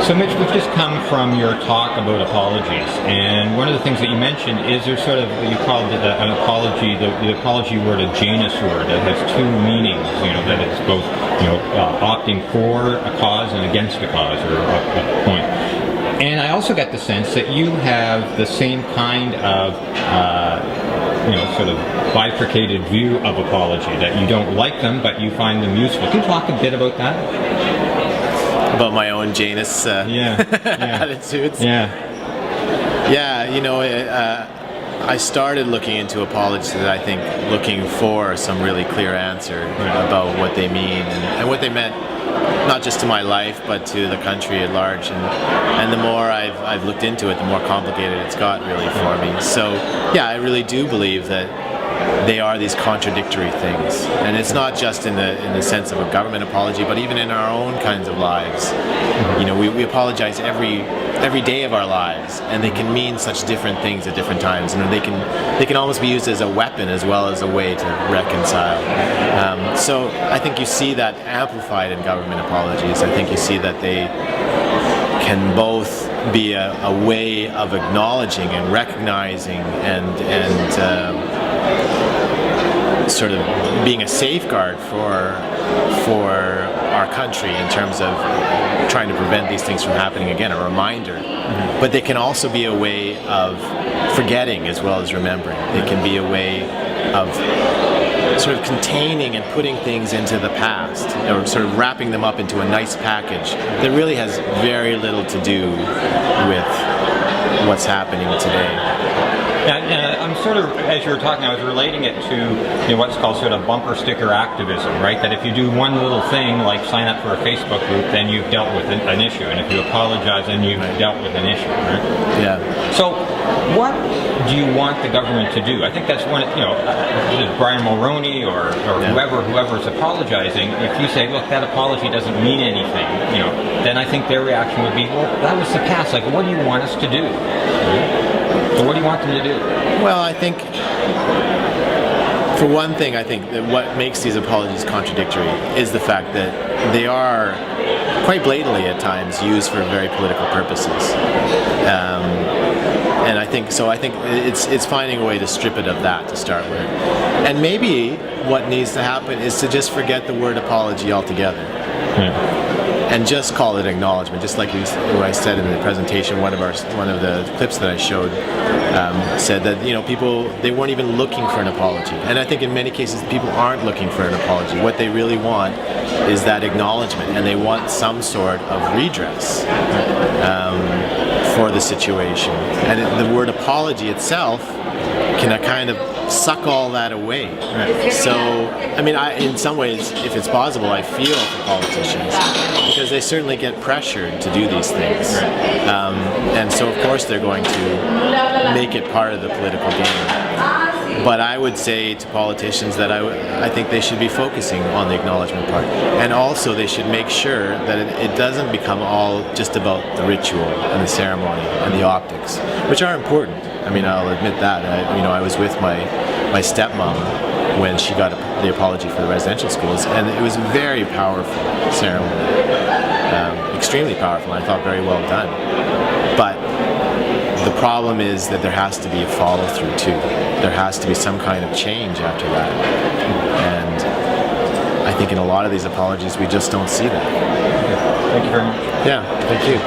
So Mitch, we've just come from your talk about apologies, and one of the things that you mentioned is there's sort of, you called it an apology, the apology word a Janus word that has two meanings, that it's both, opting for a cause and against a cause or a point. And I also got the sense that you have the same kind of, sort of bifurcated view of apology, that you don't like them, but you find them useful. Can you talk a bit about that? About my own Janus attitudes? Yeah. I started looking into apologies, I think, looking for some really clear answer about what they mean and what they meant, not just to my life, but to the country at large. And the more I've looked into it, the more complicated it's got really for me. So, I really do believe that they are these contradictory things, and it's not just in the sense of a government apology, but even in our own kinds of lives. We apologize every day of our lives, and they can mean such different things at different times, and they can almost be used as a weapon as well as a way to reconcile. So I think you see that amplified in government apologies. I think you see that they can both be a way of acknowledging and recognizing and sort of being a safeguard for our country in terms of trying to prevent these things from happening again, a reminder. Mm-hmm. But they can also be a way of forgetting as well as remembering. They can be a way of sort of containing and putting things into the past, or sort of wrapping them up into a nice package that really has very little to do with what's happening today. And I'm sort of, as you were talking, I was relating it to what's called sort of bumper sticker activism, right? That if you do one little thing, like sign up for a Facebook group, then you've dealt with an issue. And if you apologize, then you've dealt with an issue, right? Yeah. So what do you want the government to do? I think that's one, Brian Mulroney or whoever's apologizing, if you say, look, that apology doesn't mean anything, then I think their reaction would be, well, that was the past. Like, what do you want us to do? So what do you want them to do? Well, I think, for one thing, I think that what makes these apologies contradictory is the fact that they are quite blatantly at times used for very political purposes. And I think it's finding a way to strip it of that to start with. And maybe what needs to happen is to just forget the word apology altogether. And just call it acknowledgement, just like what I said in the presentation. One of the clips that I showed said that people, they weren't even looking for an apology, and I think in many cases people aren't looking for an apology. What they really want is that acknowledgement, and they want some sort of redress for the situation. And the word apology itself can kind of suck all that away. Right. So, in some ways, if it's possible, I feel for politicians because they certainly get pressured to do these things. Right. And so, of course, they're going to make it part of the political game. But I would say to politicians that I think they should be focusing on the acknowledgement part. And also they should make sure that it doesn't become all just about the ritual and the ceremony and the optics, which are important. I'll admit that. I was with my stepmom when she got the apology for the residential schools, and it was a very powerful ceremony, extremely powerful, and I thought very well done. But the problem is that there has to be a follow-through too. There has to be some kind of change after that. And I think in a lot of these apologies, we just don't see that. Thank you very much. Yeah, thank you.